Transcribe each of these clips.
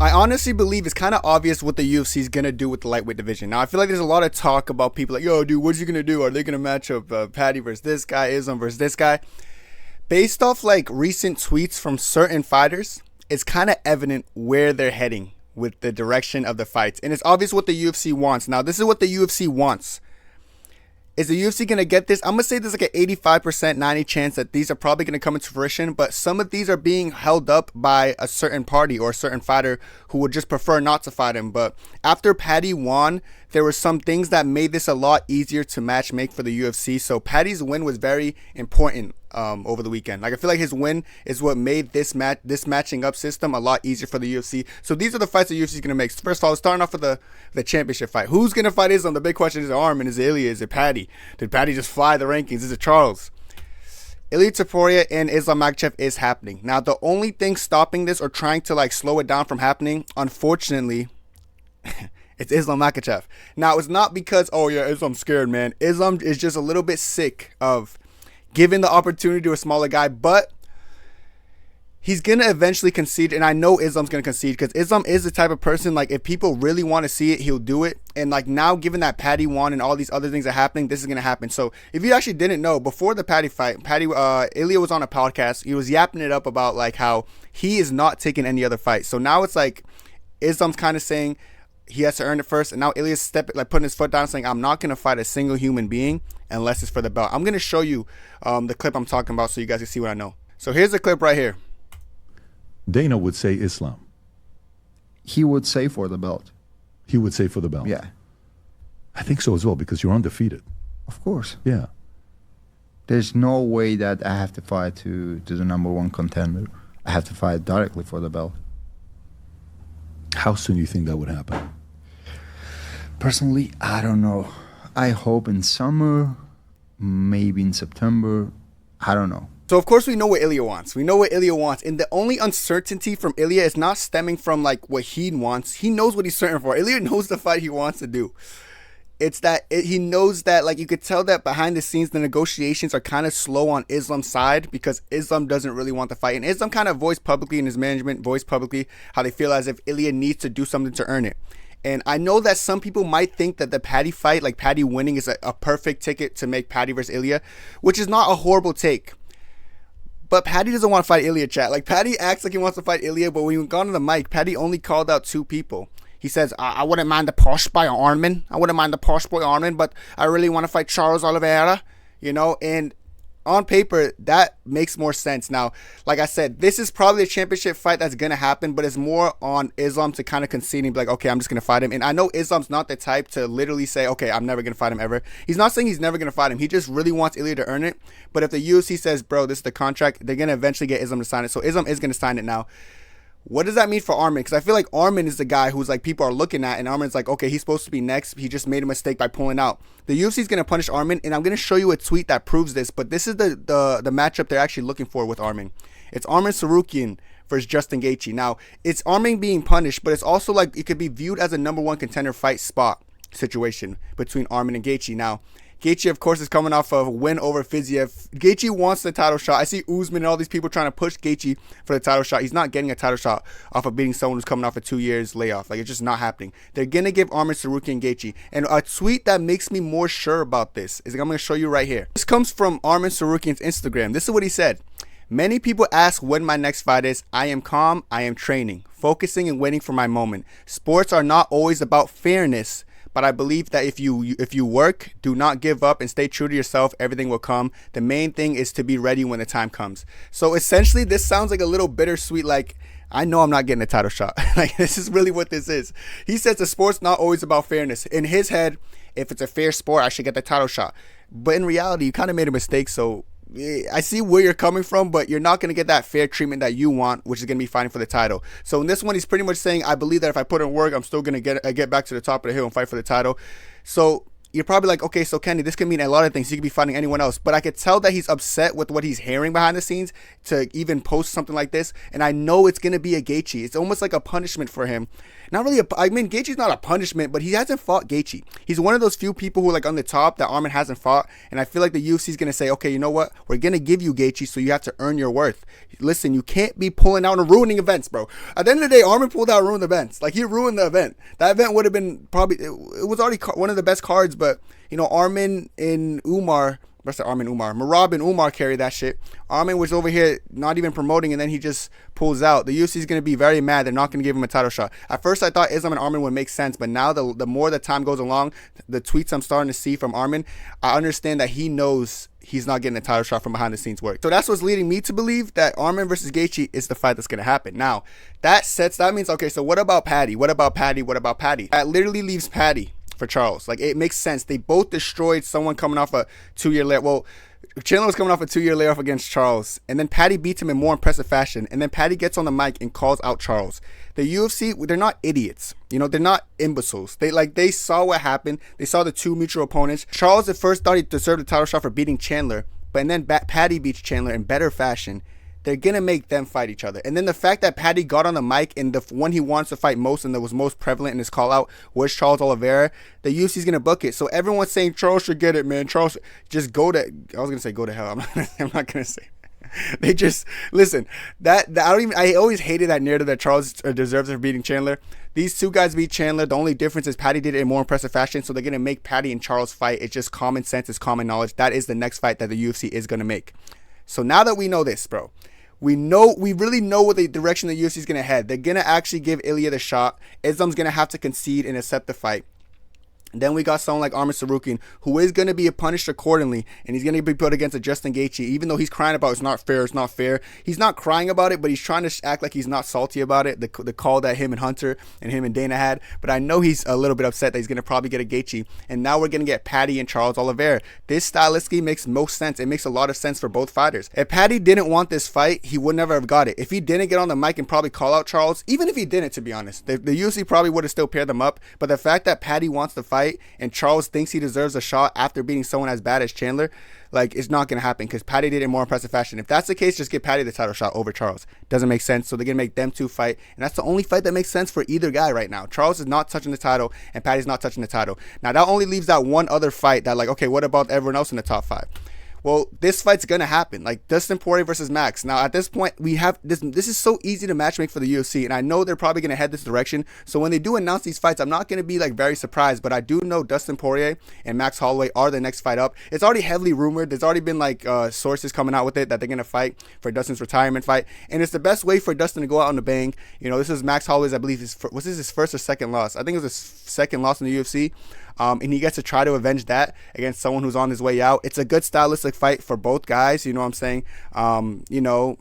I honestly believe it's kind of obvious what the UFC is going to do with the lightweight division. Now, I feel like there's a lot of talk about people like, yo, dude, what's he going to do? Are they going to match up Paddy versus this guy, Islam versus this guy? Based off like recent tweets from certain fighters, it's kind of evident where they're heading with the direction of the fights. And it's obvious what the UFC wants. Now, this is what the UFC wants. Is the UFC going to get this? I'm going to say there's like an 85%, 90 chance that these are probably going to come into fruition, but some of these are being held up by a certain party or a certain fighter who would just prefer not to fight him. But after Paddy won, there were some things that made this a lot easier to match make for the UFC. So Paddy's win was very important over the weekend. Like, I feel like his win is what made this matching up system a lot easier for the UFC. So these are the fights the UFC is going to make. First of all, starting off with the championship fight. Who's going to fight Islam? The big question is Arman, is it Ilia, is it Paddy? Did Paddy just fly the rankings? Is it Charles? Ilia Poirier and Islam Makhachev is happening. Now, the only thing stopping this or trying to like slow it down from happening, unfortunately, it's Islam Makhachev. Now, it's not because, oh yeah, Islam's scared, man. Islam is just a little bit sick of giving the opportunity to a smaller guy, but he's going to eventually concede, and I know Islam's going to concede because Islam is the type of person, like, if people really want to see it, he'll do it. And, like, now, given that Paddy won and all these other things are happening, this is going to happen. So, if you actually didn't know, before the Paddy fight, Ilia was on a podcast. He was yapping it up about, like, how he is not taking any other fight. So, now it's like Islam's kind of saying he has to earn it first, and now Ilia's putting his foot down saying, I'm not going to fight a single human being unless it's for the belt. I'm going to show you the clip I'm talking about so you guys can see what I know. So here's the clip right here. Dana would say Islam. He would say for the belt. He would say for the belt. Yeah. I think so as well, because you're undefeated. Of course. Yeah. There's no way that I have to fight to the #1 contender. I have to fight directly for the belt. How soon do you think that would happen? Personally, I don't know. I hope in summer, maybe in September. I don't know. So, of course, we know what Ilia wants. We know what Ilia wants. And the only uncertainty from Ilia is not stemming from, like, what he wants. He knows what he's certain for. Ilia knows the fight he wants to do. It's that he knows that, like, you could tell that behind the scenes, the negotiations are kind of slow on Islam's side because Islam doesn't really want the fight. And Islam kind of voiced publicly, and his management voiced publicly how they feel as if Ilia needs to do something to earn it. And I know that some people might think that the Paddy fight, like Paddy winning, is a perfect ticket to make Paddy versus Ilia, which is not a horrible take. But Paddy doesn't want to fight Ilia, chat. Like, Paddy acts like he wants to fight Ilia, but when he got on the mic, Paddy only called out 2 people. He says, I wouldn't mind the posh boy Arman. I wouldn't mind the posh boy Arman, but I really want to fight Charles Oliveira, you know? And on paper, that makes more sense. Now, like I said, this is probably a championship fight that's going to happen, but it's more on Islam to kind of concede and be like, okay, I'm just going to fight him. And I know Islam's not the type to literally say, okay, I'm never going to fight him ever. He's not saying he's never going to fight him. He just really wants Ilia to earn it. But if the UFC says, bro, this is the contract, they're going to eventually get Islam to sign it. So Islam is going to sign it now. What does that mean for Arman? Because I feel like Arman is the guy who's like people are looking at, and Arman's like, okay, he's supposed to be next. He just made a mistake by pulling out. The UFC is going to punish Arman, and I'm going to show you a tweet that proves this. But this is the matchup they're actually looking for with Arman. It's Arman Tsarukyan versus Justin Gaethje. Now, it's Arman being punished, but it's also like it could be viewed as a #1 contender fight spot situation between Arman and Gaethje. Now, Gaethje, of course, is coming off of a win over Fiziev. Gaethje wants the title shot. I see Usman and all these people trying to push Gaethje for the title shot. He's not getting a title shot off of beating someone who's coming off a 2 years layoff. Like, it's just not happening. They're going to give Arman Tsarukyan Gaethje. And a tweet that makes me more sure about this is I'm going to show you right here. This comes from Arman Tsarukyan's Instagram. This is what he said. Many people ask when my next fight is. I am calm. I am training, focusing and waiting for my moment. Sports are not always about fairness, but I believe that if you work, do not give up, and stay true to yourself, everything will come. The main thing is to be ready when the time comes. So essentially, this sounds like a little bittersweet, like, I know I'm not getting a title shot. Like, this is really what this is. He says the sport's not always about fairness. In his head, if it's a fair sport, I should get the title shot. But in reality, you kind of made a mistake, so I see where you're coming from, but you're not going to get that fair treatment that you want, which is going to be fighting for the title. So in this one, he's pretty much saying, I believe that if I put in work, I'm still going to get back to the top of the hill and fight for the title. So you're probably like, okay, so Kenny, this could mean a lot of things. He could be fighting anyone else. But I could tell that he's upset with what he's hearing behind the scenes to even post something like this. And I know it's going to be a Gaethje. It's almost like a punishment for him. Not really I mean, Gaethje's not a punishment, but he hasn't fought Gaethje. He's one of those few people who are like on the top that Arman hasn't fought. And I feel like the UFC is going to say, okay, you know what? We're going to give you Gaethje, so you have to earn your worth. Listen, you can't be pulling out and ruining events, bro. At the end of the day, Arman pulled out and ruined events. Like, he ruined the event. That event would have been probably, it was already one of the best cards, but, you know, Arman and Umar, Merab and Umar carried that shit. Arman was over here not even promoting, and then he just pulls out. The UFC is going to be very mad. They're not going to give him a title shot. At first, I thought Islam and Arman would make sense, but now the more the time goes along, the tweets I'm starting to see from Arman, I understand that he knows he's not getting a title shot from behind the scenes work. So that's what's leading me to believe that Arman versus Gaethje is the fight that's going to happen. Now, that means, okay, so what about Paddy? What about Paddy? That literally leaves Paddy for Charles. Like, it makes sense. They both destroyed someone coming off a 2-year layoff. Well, Chandler was coming off a 2-year layoff against Charles, and then Paddy beats him in more impressive fashion, and then Paddy gets on the mic and calls out Charles. The UFC, they're not idiots. You know, they're not imbeciles. They saw what happened. They saw the two mutual opponents. Charles at first thought he deserved a title shot for beating Chandler, but then Paddy beats Chandler in better fashion. They're going to make them fight each other. And then the fact that Paddy got on the mic and the one he wants to fight most and that was most prevalent in his call out was Charles Oliveira, the UFC's going to book it. So everyone's saying Charles should get it, man. Charles, just go to, I was going to say go to hell. I'm not going to say. They just, listen, I always hated that narrative that Charles deserves for beating Chandler. These two guys beat Chandler. The only difference is Paddy did it in more impressive fashion. So they're going to make Paddy and Charles fight. It's just common sense. It's common knowledge. That is the next fight that the UFC is going to make. So now that we know this, bro, we really know what the direction the UFC is going to head. They're going to actually give Ilia the shot. Islam's going to have to concede and accept the fight. Then we got someone like Arman Tsarukyan, who is going to be punished accordingly, and he's going to be put against a Justin Gaethje, even though he's crying about it's not fair. He's not crying about it, but he's trying to act like he's not salty about it, the call that him and Hunter and him and Dana had. But I know he's a little bit upset that he's going to probably get a Gaethje, and now we're going to get Paddy and Charles Oliveira. This stylistically makes most sense. It makes a lot of sense for both fighters. If Paddy didn't want this fight, he would never have got it. If he didn't get on the mic and probably call out Charles, even if he didn't, to be honest, the UFC probably would have still paired them up. But the fact that Paddy wants to fight and Charles thinks he deserves a shot after beating someone as bad as Chandler, like, it's not going to happen because Paddy did it in more impressive fashion. If that's the case, just give Paddy the title shot over Charles. Doesn't make sense. So they're going to make them two fight, and that's the only fight that makes sense for either guy right now. Charles is not touching the title, and Paddy's not touching the title. Now, that only leaves that one other fight that, like, okay, what about everyone else in the top 5? Well, this fight's going to happen, like Dustin Poirier versus Max. Now, at this point, we have this is so easy to matchmake for the UFC, and I know they're probably going to head this direction. So when they do announce these fights, I'm not going to be like very surprised, but I do know Dustin Poirier and Max Holloway are the next fight up. It's already heavily rumored. There's already been like sources coming out with it that they're going to fight for Dustin's retirement fight, and it's the best way for Dustin to go out on the bang. You know, this is Max Holloway's, I believe, was this his first or second loss? I think it was his second loss in the UFC. And he gets to try to avenge that against someone who's on his way out. It's a good stylistic fight for both guys, you know what I'm saying? You know,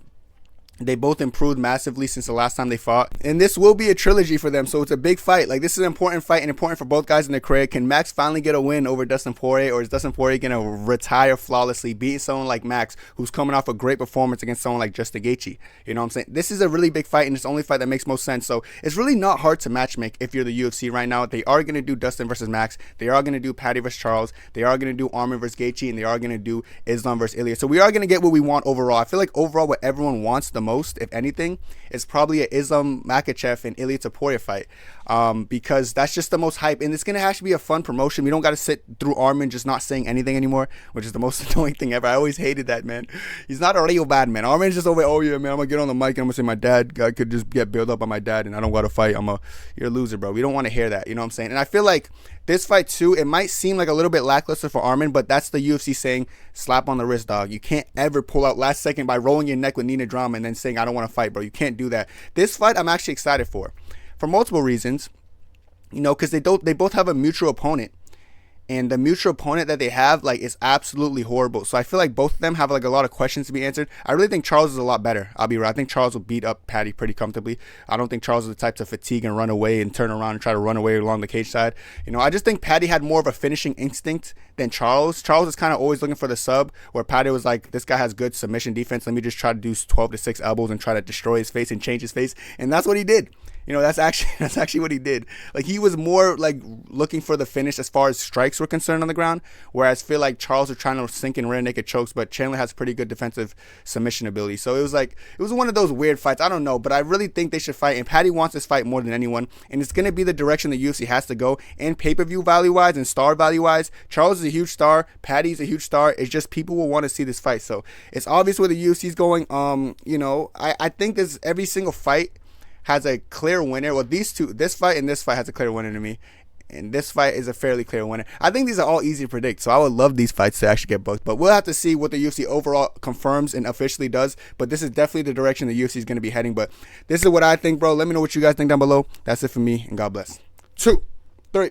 they both improved massively since the last time they fought. And this will be a trilogy for them, so it's a big fight. Like, this is an important fight and important for both guys in their career. Can Max finally get a win over Dustin Poirier, or is Dustin Poirier going to retire flawlessly, beat someone like Max, who's coming off a great performance against someone like Justin Gaethje? You know what I'm saying? This is a really big fight, and it's the only fight that makes most sense. So it's really not hard to matchmake if you're the UFC right now. They are going to do Dustin versus Max. They are going to do Paddy versus Charles. They are going to do Arman versus Gaethje, and they are going to do Islam versus Ilia. So we are going to get what we want overall. I feel like overall what everyone wants the most, if anything, is probably an Islam Makhachev and Ilia Poirier fight, because that's just the most hype, and it's gonna have to be a fun promotion. We don't got to sit through Arman just not saying anything anymore, which is the most annoying thing ever. I always hated that, man. He's not a real bad man. Arman's just over, oh yeah, man, I'm gonna get on the mic and I'm gonna say my dad could just get built up by my dad, and I don't gotta fight. You're a loser, bro. We don't want to hear that. You know what I'm saying? And I feel like this fight too, it might seem like a little bit lackluster for Arman, but that's the UFC saying, slap on the wrist, dog. You can't ever pull out last second by rolling your neck with Nina drama and then saying, I don't want to fight, bro. You can't do that. This fight, I'm actually excited for multiple reasons. You know, because they both have a mutual opponent, and the mutual opponent that they have, like, is absolutely horrible. So I feel like both of them have like a lot of questions to be answered. I really think Charles is a lot better. I'll be right. I think Charles will beat up Paddy pretty comfortably. I don't think Charles is the type to fatigue and run away and turn around and try to run away along the cage side. You know, I just think Paddy had more of a finishing instinct than Charles. Charles is kind of always looking for the sub, where Paddy was like, this guy has good submission defense. Let me just try to do 12 to 6 elbows and try to destroy his face and change his face. And that's what he did. You know, that's actually what he did. Like, he was more like looking for the finish as far as strikes were concerned on the ground, whereas I feel like Charles was trying to sink in rear naked chokes, but Chandler has pretty good defensive submission ability. So it was one of those weird fights. I don't know, but I really think they should fight, and Paddy wants this fight more than anyone, and it's going to be the direction the UFC has to go, and pay-per-view value-wise and star value-wise. Charles is a huge star, Paddy's a huge star. It's just people will want to see this fight. So it's obvious where the UFC is going. You know, I think there's every single fight has a clear winner. Well, this fight and this fight has a clear winner to me. And this fight is a fairly clear winner. I think these are all easy to predict, so I would love these fights to actually get booked. But we'll have to see what the UFC overall confirms and officially does. But this is definitely the direction the UFC is going to be heading. But this is what I think, bro. Let me know what you guys think down below. That's it for me, and God bless. 2, 3,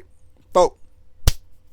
4.